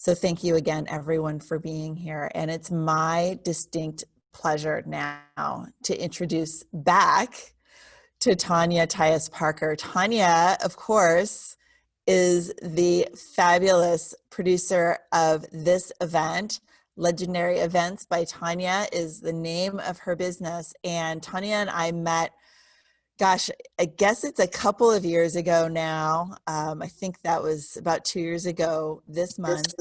So thank you again, everyone, for being here. And it's my distinct pleasure now to introduce back to Tonya Tyus Parker. Tonya, of course, is the fabulous producer of this event. Legendary Events by Tonya is the name of her business. And Tonya and I met, gosh, I guess it's a couple of years ago now. I think that was about 2 years ago this month.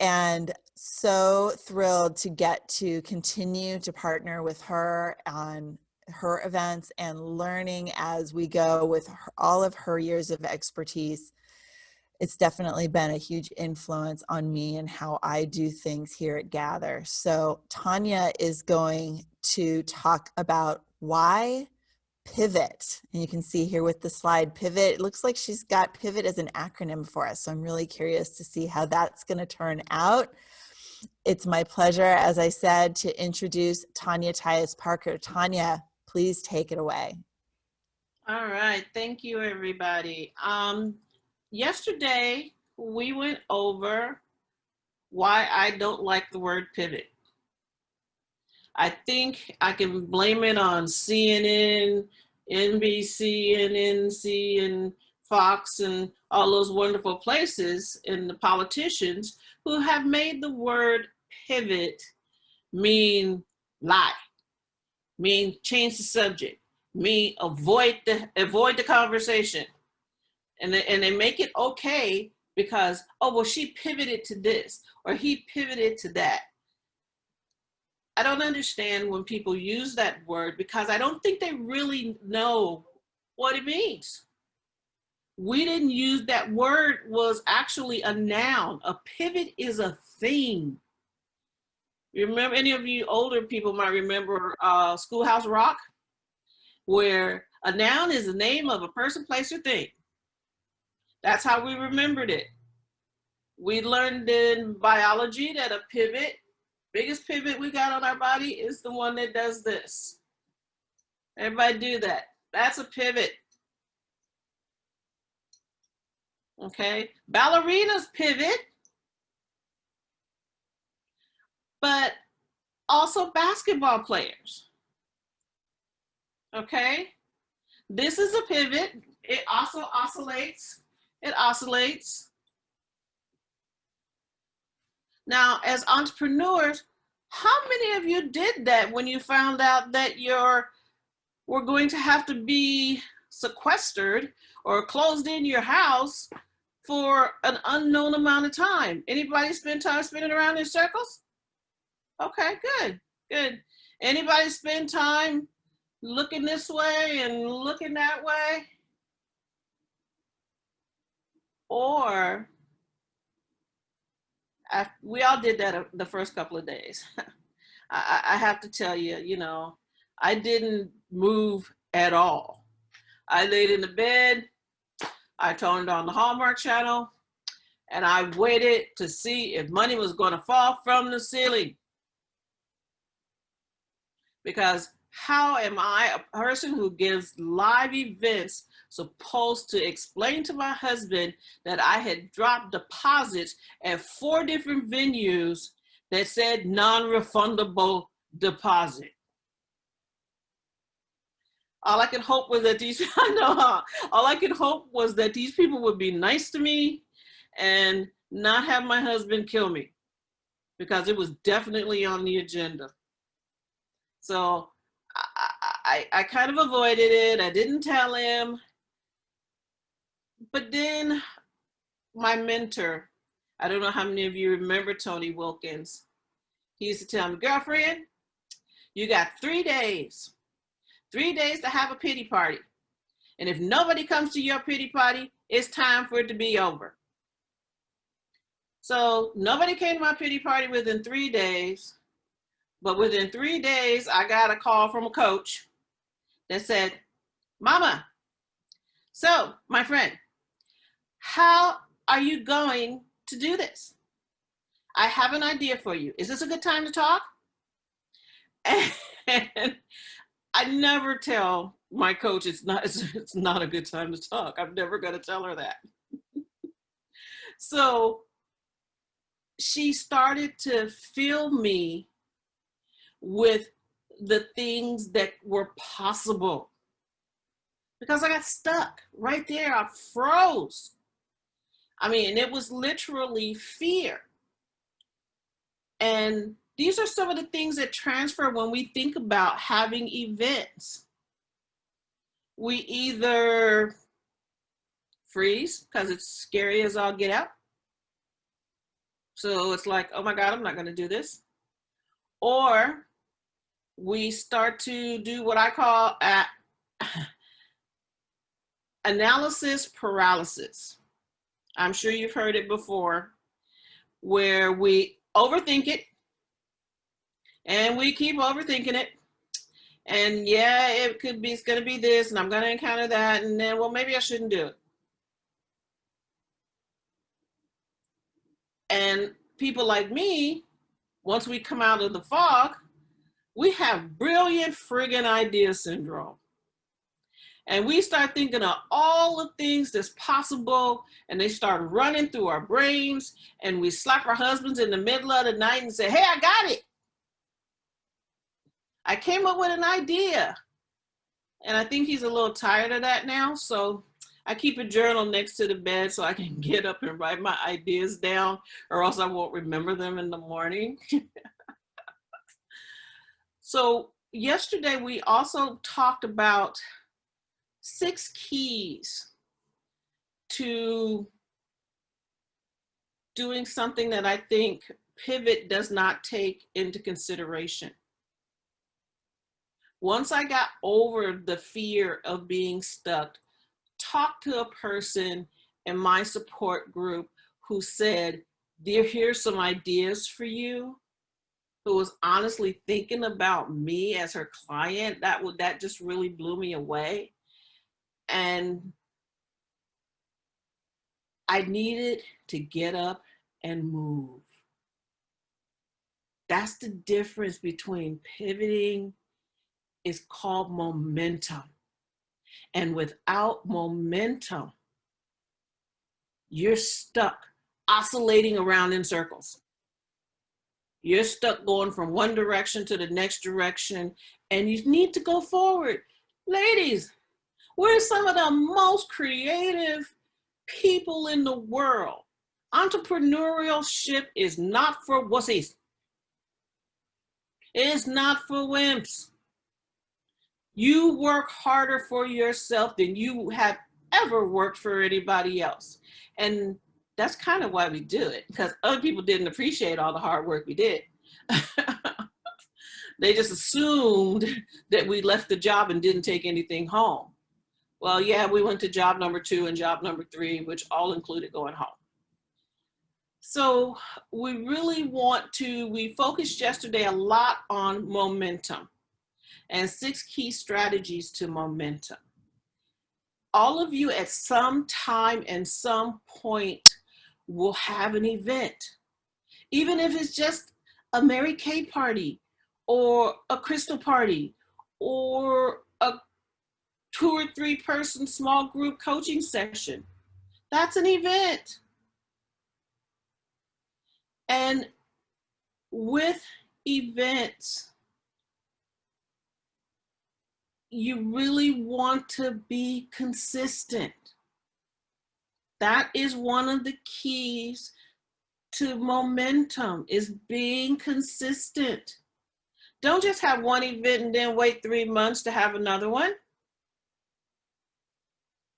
And so thrilled to get to continue to partner with her on her events and learning as we go with all of her years of expertise. It's definitely been a huge influence on me and how I do things here at Gather. So Tonya is going to talk about why pivot. And you can see here with the slide pivot, it looks like she's got pivot as an acronym for us. So I'm really curious to see how that's going to turn out. It's my pleasure, as I said, to introduce Tonya Tyus Parker. Tonya, please take it away. All right. Thank you, everybody. Yesterday, we went over why I don't like the word pivot. I think I can blame it on CNN, NBC, and NC, and Fox, and all those wonderful places, and the politicians who have made the word pivot mean lie, mean change the subject, mean avoid the conversation. And they make it okay because, oh, well, she pivoted to this or he pivoted to that. I don't understand when people use that word because I don't think they really know what it means. We didn't use that word, was actually a noun. A pivot is a thing. You remember, any of you older people might remember Schoolhouse Rock, where a noun is the name of a person, place, or thing. That's how we remembered it. We learned in biology that a pivot, biggest pivot we got on our body is the one that does this. Everybody do that. That's a pivot. Okay, ballerinas pivot, but also basketball players. Okay, this is a pivot. It also oscillates. It oscillates. Now, as entrepreneurs, how many of you did that when you found out that we're going to have to be sequestered or closed in your house for an unknown amount of time? Anybody spend time spinning around in circles? Okay, good, good. Anybody spend time looking this way and looking that way? Or we all did that the first couple of days. I have to tell you, I didn't move at all. I laid in the bed, I turned on the Hallmark channel, and I waited to see if money was going to fall from the ceiling. Because how am I, a person who gives live events, supposed to explain to my husband that I had dropped deposits at 4 different venues that said non-refundable deposit? All I could hope was that all I could hope was that these people would be nice to me and not have my husband kill me, because it was definitely on the agenda. So I kind of avoided it. I didn't tell him. But then my mentor, I don't know how many of you remember Tony Wilkins. He used to tell me, girlfriend, you got 3 days. 3 days to have a pity party. And if nobody comes to your pity party, it's time for it to be over. So nobody came to my pity party within 3 days. But within 3 days, I got a call from a coach that said, Mama, so my friend, how are you going to do this? I have an idea for you. Is this a good time to talk? And I never tell my coach it's not a good time to talk. I'm never going to tell her that. So she started to fill me with the things that were possible, because I got stuck right there. I froze. I mean, it was literally fear. And these are some of the things that transfer when we think about having events. We either freeze because it's scary as all get out. So it's like, oh my God, I'm not going to do this. Or we start to do what I call analysis paralysis. I'm sure you've heard it before, where we overthink it and we keep overthinking it. And yeah, it could be, it's going to be this, and I'm going to encounter that. And then, well, maybe I shouldn't do it. And people like me, once we come out of the fog, we have brilliant friggin' idea syndrome. And we start thinking of all the things that's possible, and they start running through our brains, and we slap our husbands in the middle of the night and say, hey, I got it. I came up with an idea. And I think he's a little tired of that now. So I keep a journal next to the bed so I can get up and write my ideas down, or else I won't remember them in the morning. So yesterday we also talked about 6 keys to doing something that I think Pivot does not take into consideration. Once I got over the fear of being stuck, talked to a person in my support group who said, here's some ideas for you, who was honestly thinking about me as her client. That just really blew me away. And I needed to get up and move. That's the difference between pivoting. It's called momentum. And without momentum, you're stuck oscillating around in circles. You're stuck going from one direction to the next direction, and you need to go forward. Ladies, we're some of the most creative people in the world. Entrepreneurship is not for wussies. It's not for wimps. You work harder for yourself than you have ever worked for anybody else. And that's kind of why we do it, because other people didn't appreciate all the hard work we did. They just assumed that we left the job and didn't take anything home. Well, yeah, we went to job number 2 and job number 3, which all included going home. So we really we focused yesterday a lot on momentum and 6 key strategies to momentum. All of you at some time and some point will have an event, even if it's just a Mary Kay party or a crystal party or a 2 or 3 person small group coaching session. That's an event. And with events, you really want to be consistent. That is one of the keys to momentum, is being consistent. Don't just have one event and then wait 3 months to have another one.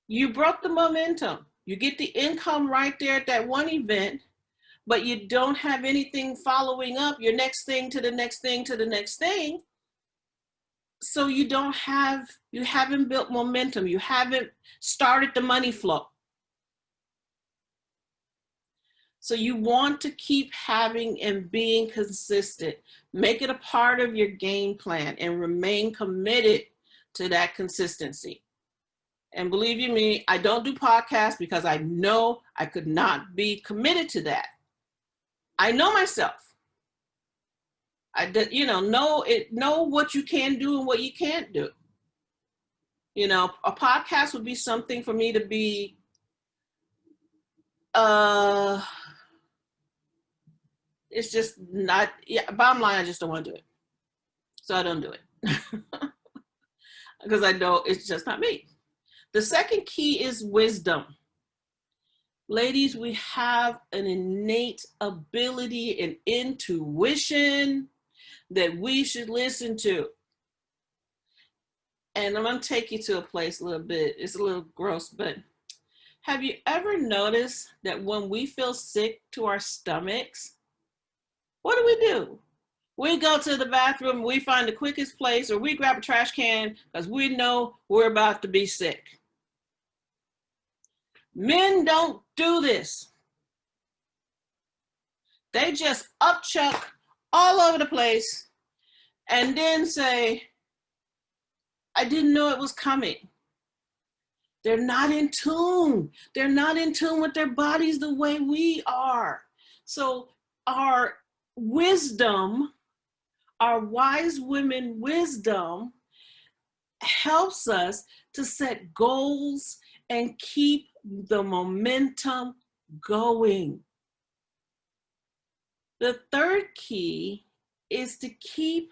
You broke the momentum. You get the income right there at that one event, but you don't have anything following up your next thing to the next thing to the next thing. So you haven't built momentum. You haven't started the money flow. So you want to keep having and being consistent. Make it a part of your game plan and remain committed to that consistency. And believe you me, I don't do podcasts because I know I could not be committed to that. I know myself. Know what you can do and what you can't do. A podcast would be something for me to be It's just not, yeah, bottom line, I just don't want to do it. So I don't do it. Because I know it's just not me. The second key is wisdom. Ladies, we have an innate ability and intuition that we should listen to. And I'm going to take you to a place a little bit, it's a little gross, but have you ever noticed that when we feel sick to our stomachs, what do? We go to the bathroom, we find the quickest place, or we grab a trash can because we know we're about to be sick. Men don't do this. They just upchuck all over the place and then say, I didn't know it was coming. They're not in tune. They're not in tune with their bodies the way we are. So our wisdom, our wise women wisdom helps us to set goals and keep the momentum going. The third key is to keep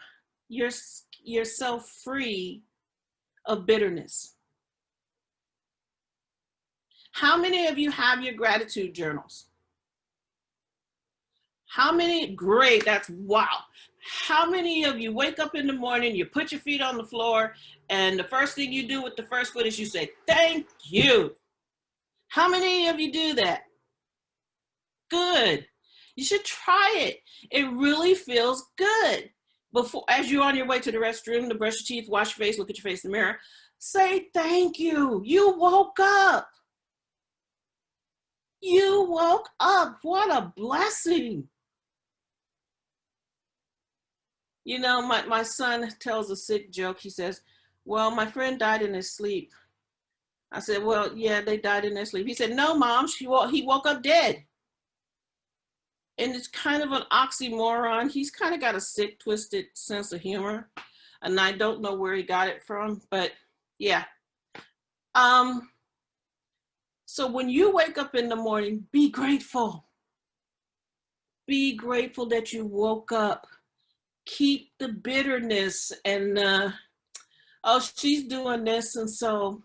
yourself free of bitterness. How many of you have your gratitude journals? How many? Great, that's wow. How many of you wake up in the morning, you put your feet on the floor, and the first thing you do with the first foot is you say, thank you. How many of you do that? Good. You should try it. It really feels good. Before, as you're on your way to the restroom to brush your teeth, wash your face, look at your face in the mirror, say thank you. You woke up. You woke up. What a blessing. You know, my son tells a sick joke. He says, well, my friend died in his sleep. I said, well, yeah, they died in their sleep. He said, no, Mom, he woke up dead. And it's kind of an oxymoron. He's kind of got a sick, twisted sense of humor. And I don't know where he got it from, but yeah. So when you wake up in the morning, be grateful. Be grateful that you woke up. Keep the bitterness and, oh, she's doing this. And so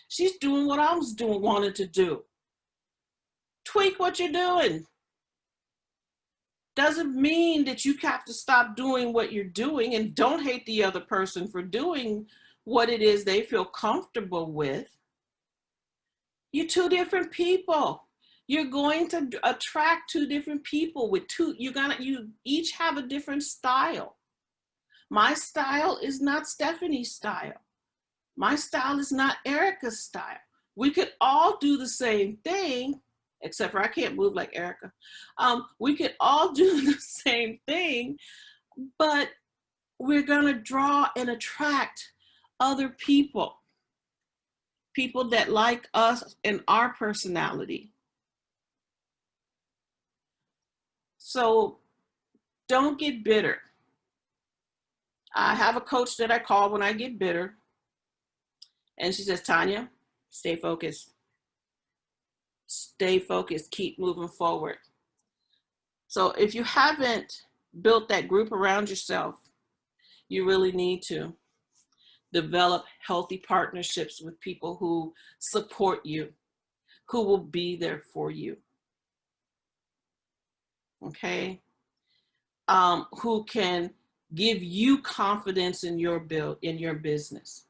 she's doing what I was wanted to do. Tweak what you're doing. Doesn't mean that you have to stop doing what you're doing, and don't hate the other person for doing what it is they feel comfortable with. You're two different people. You're going to attract two different people with you each have a different style. My style is not Stephanie's style. My style is not Erica's style. We could all do the same thing, except for I can't move like Erica. We could all do the same thing, but we're gonna draw and attract other people. People that like us and our personality. So don't get bitter. I have a coach that I call when I get bitter. And she says, Tonya, stay focused. Stay focused, keep moving forward. So if you haven't built that group around yourself, you really need to develop healthy partnerships with people who support you, who will be there for you. Okay? Who can give you confidence in your business.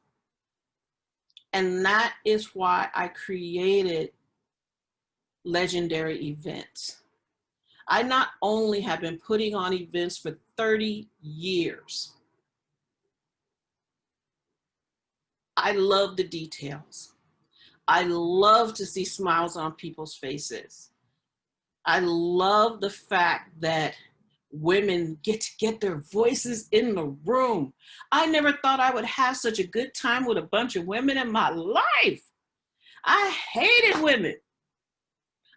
And that is why I created legendary events. I not only have been putting on events for 30 years, I love the details. I love to see smiles on people's faces. I love the fact that women get to get their voices in the room. I never thought I would have such a good time with a bunch of women in my life. I hated women.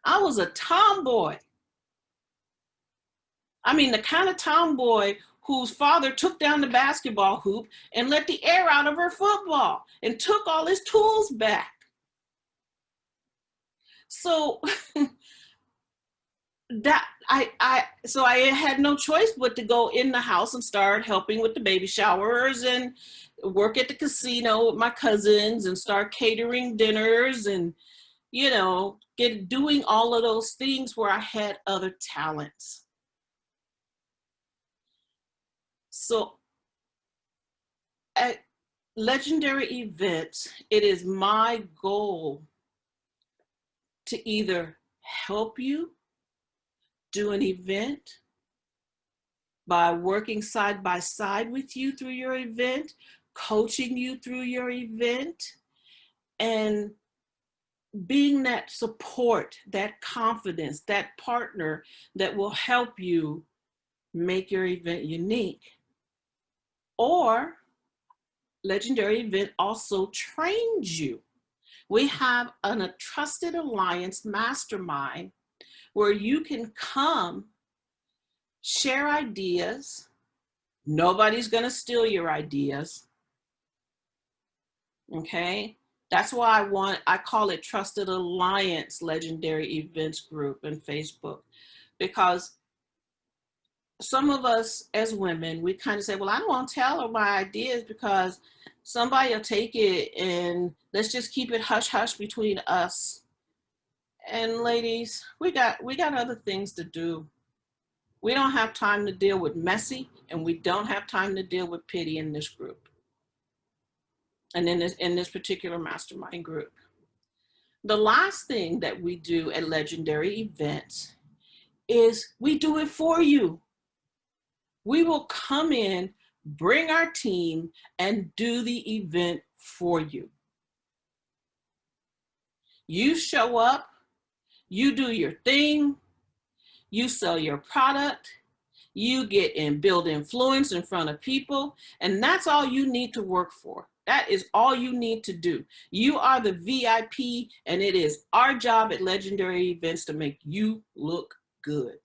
I was a tomboy. I mean, the kind of tomboy whose father took down the basketball hoop and let the air out of her football and took all his tools back. So So I had no choice but to go in the house and start helping with the baby showers and work at the casino with my cousins and start catering dinners and, you know, doing all of those things where I had other talents. So at Legendary Events, it is my goal to either help you do an event by working side by side with you through your event, coaching you through your event, and being that support, that confidence, that partner that will help you make your event unique. Or Legendary Event also trains you. We have a trusted alliance mastermind where you can come, share ideas. Nobody's going to steal your ideas. Okay? That's why I call it Trusted Alliance Legendary Events Group in Facebook, because some of us as women, we kind of say, well, I don't want to tell her my ideas because somebody will take it and let's just keep it hush hush between us. And ladies, we got other things to do. We don't have time to deal with messy, and we don't have time to deal with pity in this group. And in this particular mastermind group. The last thing that we do at Legendary Events is we do it for you. We will come in, bring our team, and do the event for you. You show up, you do your thing, you sell your product, you get and build influence in front of people, and that's all you need to work for. That is all you need to do. You are the VIP, and it is our job at Legendary Events to make you look good.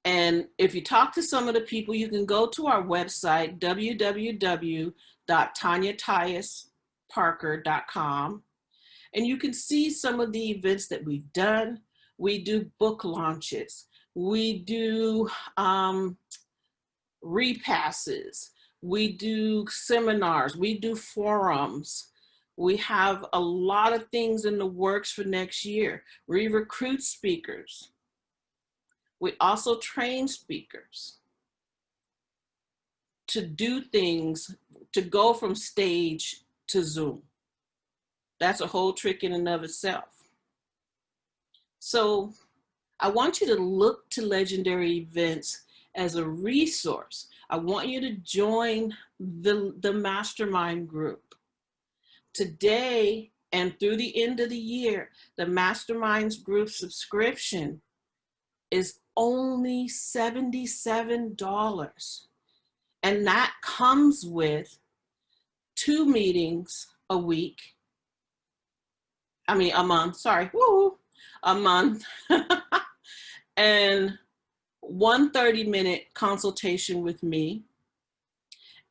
And if you talk to some of the people, you can go to our website, www.TonyaTyusParker.com, and you can see some of the events that we've done. We do book launches. We do repasses. We do seminars. We do forums. We have a lot of things in the works for next year. We recruit speakers. We also train speakers to do things, to go from stage to Zoom. That's a whole trick in and of itself. So I want you to look to Legendary Events as a resource. I want you to join the mastermind group. Today and through the end of the year, the masterminds group subscription is only $77. And that comes with 2 meetings a week. A month, sorry, a month. And 1 30-minute consultation with me.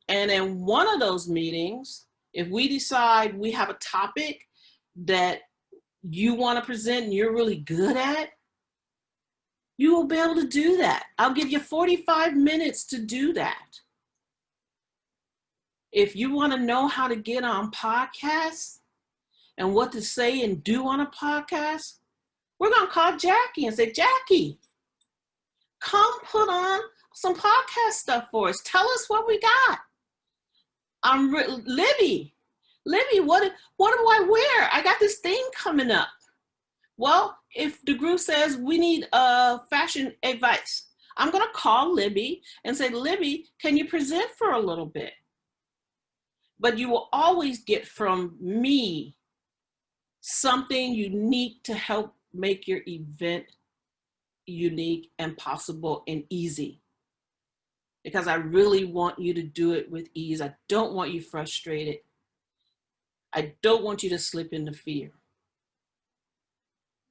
And in one of those meetings, if we decide we have a topic that you want to present and you're really good at, you will be able to do that. I'll give you 45 minutes to do that. If you want to know how to get on podcasts and what to say and do on a podcast, we're going to call Jackie and say, Jackie, come put on some podcast stuff for us. Tell us what we got. Libby, what do I wear? I got this thing coming up. Well, if the group says we need fashion advice, I'm going to call Libby and say, Libby, can you present for a little bit? But you will always get from me something unique to help make your event unique and possible and easy. Because I really want you to do it with ease. I don't want you frustrated. I don't want you to slip into fear.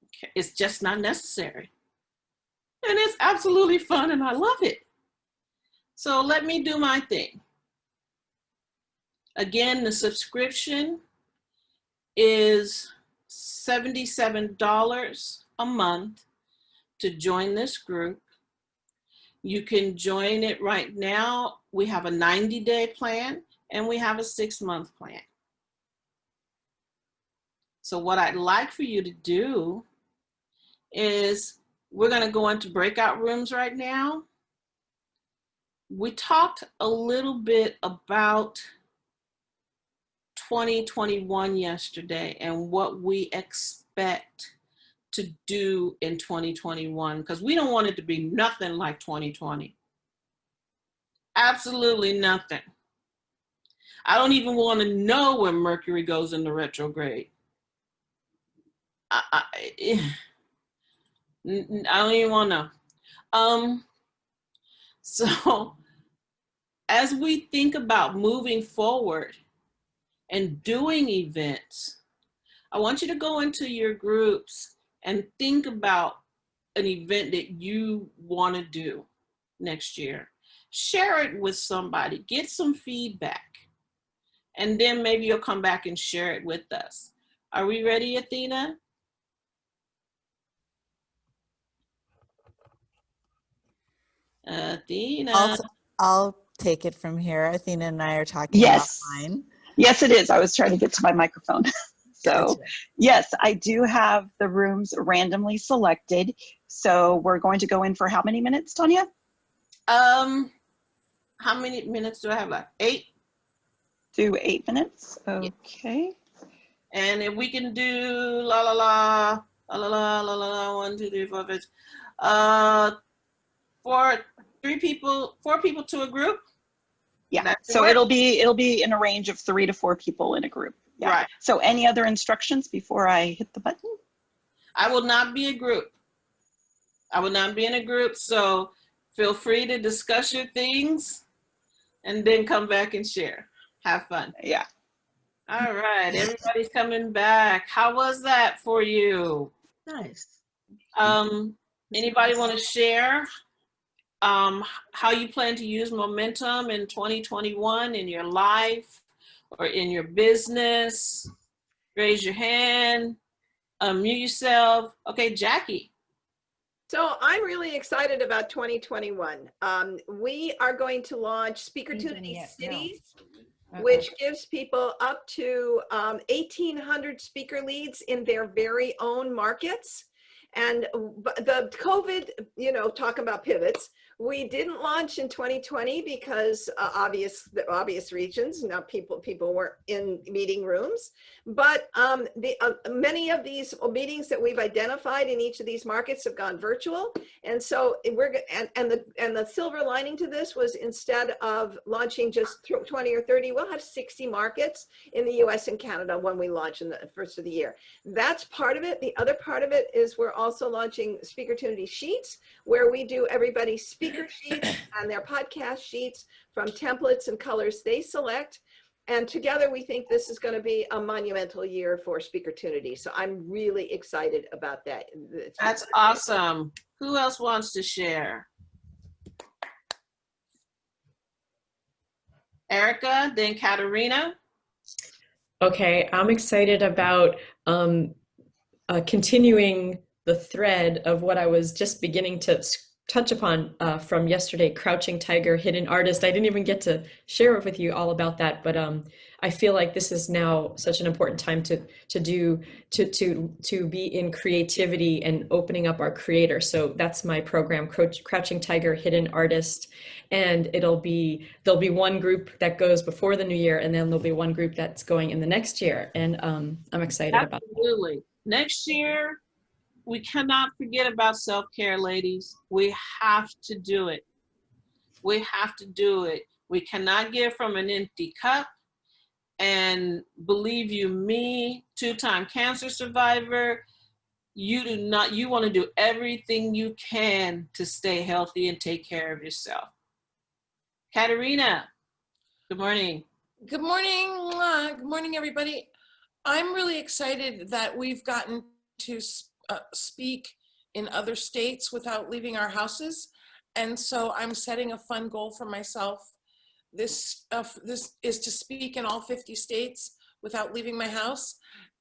Okay. It's just not necessary. And it's absolutely fun and I love it. So let me do my thing. Again, the subscription is $77 a month to join this group. You can join it right now. We have a 90-day plan and we have a 6-month plan. So what I'd like for you to do is we're going to go into breakout rooms right now. We talked a little bit about 2021 yesterday and what we expect to do in 2021, because we don't want it to be nothing like 2020. Absolutely nothing. I don't even want to know when Mercury goes into retrograde. I don't even want to know. So as we think about moving forward and doing events, I want you to go into your groups and think about an event that you want to do next year. Share it with somebody, get some feedback, and then maybe you'll come back and share it with us. Are we ready, Athena? Athena. I'll take it from here. Athena and I are talking Yes. offline. Yes, it is. I was trying to get to my microphone. So Gotcha. yes, I do have the rooms randomly selected. So we're going to go in for how many minutes, Tonya? How many minutes do I have left? 8? Do 8 minutes. Okay. And if we can do la la la la la la la la 1, 2, 3, 4, 5. 4 people to a group. Yeah. So it'll be in a range of 3 to 4 people in a group. Yeah. Right. So any other instructions before I hit the button? I will not be a group. I will not be in a group. So feel free to discuss your things and then come back and share. Have fun. Yeah. All right. Everybody's coming back. How was that for you? Nice. Anybody want to share how you plan to use momentum in 2021 in your life or in your business? Raise your hand, unmute yourself. Okay, Jackie. So I'm really excited about 2021. We are going to launch Speakertunity Cities, which gives people up to 1,800 speaker leads in their very own markets. And the COVID, talking about pivots, we didn't launch in 2020 because the obvious reasons. Now people weren't in meeting rooms, but many of these meetings that we've identified in each of these markets have gone virtual, and so the silver lining to this was instead of launching just 20 or 30, we'll have 60 markets in the U.S. and Canada when we launch in the first of the year. That's part of it. The other part of it is we're also launching Speakertunity Sheets, where we do everybody's speaker sheets and their podcast sheets from templates and colors they select. And together we think this is going to be a monumental year for Speakertunity. So I'm really excited about that. That's awesome. Who else wants to share? Erica, then Katerina. Okay, I'm excited about continuing the thread of what I was just beginning to touch upon from yesterday, Crouching Tiger, Hidden Artist. I didn't even get to share with you all about that, but I feel like this is now such an important time to be in creativity and opening up our creator. So that's my program, Crouching Tiger, Hidden Artist, and there'll be one group that goes before the new year, and then there'll be one group that's going in the next year, and I'm excited about that. Absolutely. Next year, we cannot forget about self-care, ladies. We have to do it. We have to do it. We cannot give from an empty cup. And believe you me, 2-time cancer survivor, you want to do everything you can to stay healthy and take care of yourself. Katerina, good morning. Good morning. Good morning, everybody. I'm really excited that we've gotten to speak in other states without leaving our houses. And so I'm setting a fun goal for myself. This is to speak in all 50 states without leaving my house.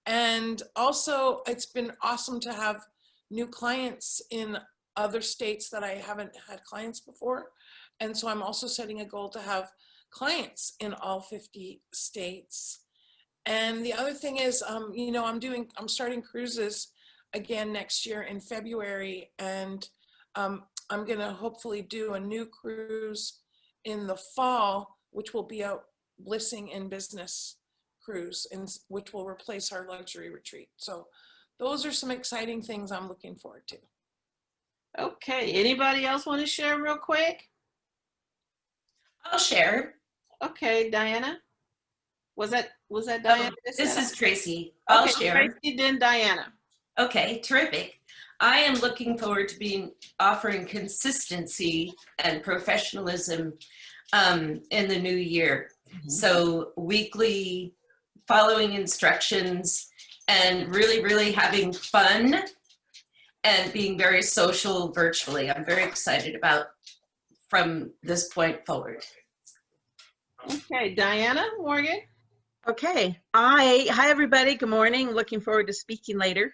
And also, it's been awesome to have new clients in other states that I haven't had clients before. And so I'm also setting a goal to have clients in all 50 states. And the other thing is, you know, I'm starting cruises again next year in February, and I'm gonna hopefully do a new cruise in the fall, which will be a Blissing in Business cruise, and which will replace our luxury retreat. So those are some exciting things I'm looking forward to. Okay, anybody else want to share real quick? I'll share. Okay, Diana. Was that Diana? This is Tracy. I'll Okay, share. Tracy, then Diana. Okay, terrific. I am looking forward to offering consistency and professionalism in the new year. So weekly following instructions and really having fun and being very social virtually. I'm very excited about from this point forward. Okay, Diana Morgan. Okay. Hi everybody. Good morning. Looking forward to speaking later.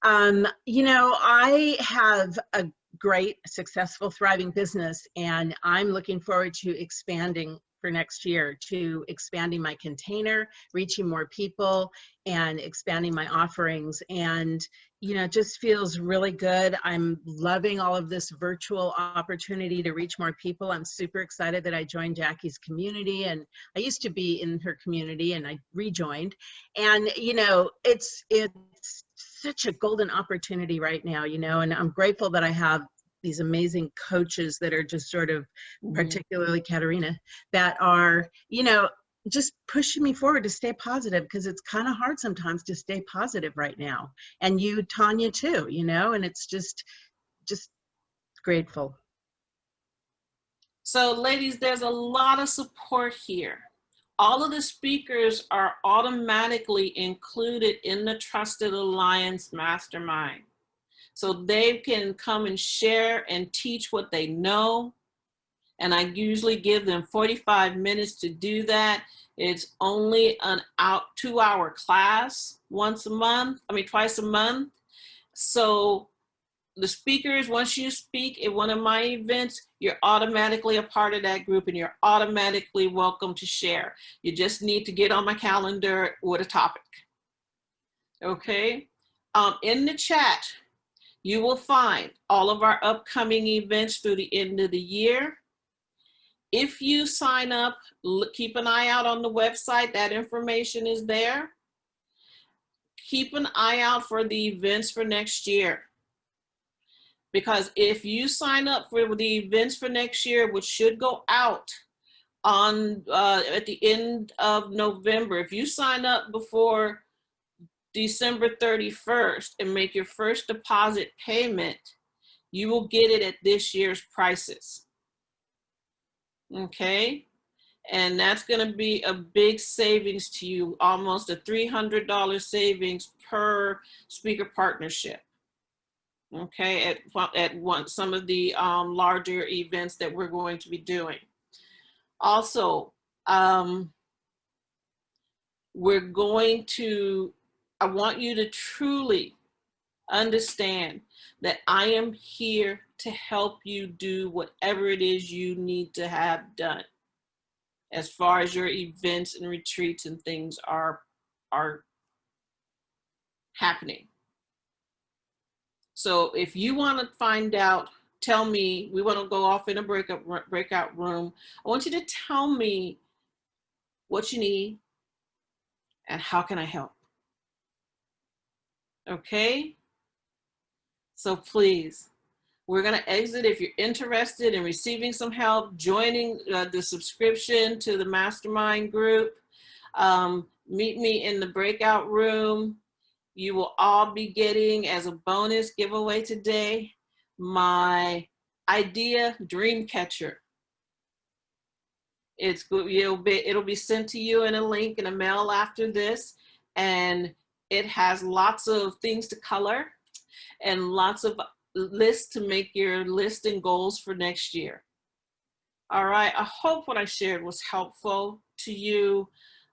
You know, I have a great, successful, thriving business, and I'm looking forward to expanding for next year, to expanding my container, reaching more people, and expanding my offerings. And, you know, it just feels really good. I'm loving all of this virtual opportunity to reach more people. I'm super excited that I joined Jackie's community, and I used to be in her community and I rejoined. And, you know, it's such a golden opportunity right now, you know, and I'm grateful that I have these amazing coaches that are just sort of, particularly Katerina, that are, you know, just pushing me forward to stay positive, because it's kind of hard sometimes to stay positive right now. And you, Tonya, too, you know, and it's just grateful. So ladies, there's a lot of support here. All of the speakers are automatically included in the Trusted Alliance Mastermind. So they can come and share and teach what they know. And I usually give them 45 minutes to do that. It's only an 2-hour class twice a month. So the speakers, once you speak at one of my events, you're automatically a part of that group and you're automatically welcome to share. You just need to get on my calendar with a topic. Okay? In the chat, you will find all of our upcoming events through the end of the year. If you sign up, keep an eye out on the website. That information is there. Keep an eye out for the events for next year. Because if you sign up for the events for next year, which should go out on at the end of November, if you sign up before December 31st and make your first deposit payment, you will get it at this year's prices. Okay? And that's going to be a big savings to you, almost a $300 savings per speaker partnership. Okay, at some of the larger events that we're going to be doing. Also, I want you to truly understand that I am here to help you do whatever it is you need to have done as far as your events and retreats and things are happening. So if you want to find out, tell me, we want to go off in a breakout room. I want you to tell me what you need and how can I help? Okay? So please, we're going to exit. If you're interested in receiving some help, joining the subscription to the mastermind group, meet me in the breakout room. You will all be getting, as a bonus giveaway today, my idea dream catcher. It'll be sent to you in a link in a mail after this, and it has lots of things to color and lots of lists to make your list and goals for next year. All right, I hope what I shared was helpful to you.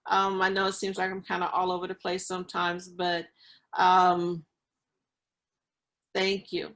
I know it seems like I'm kind of all over the place sometimes, but thank you.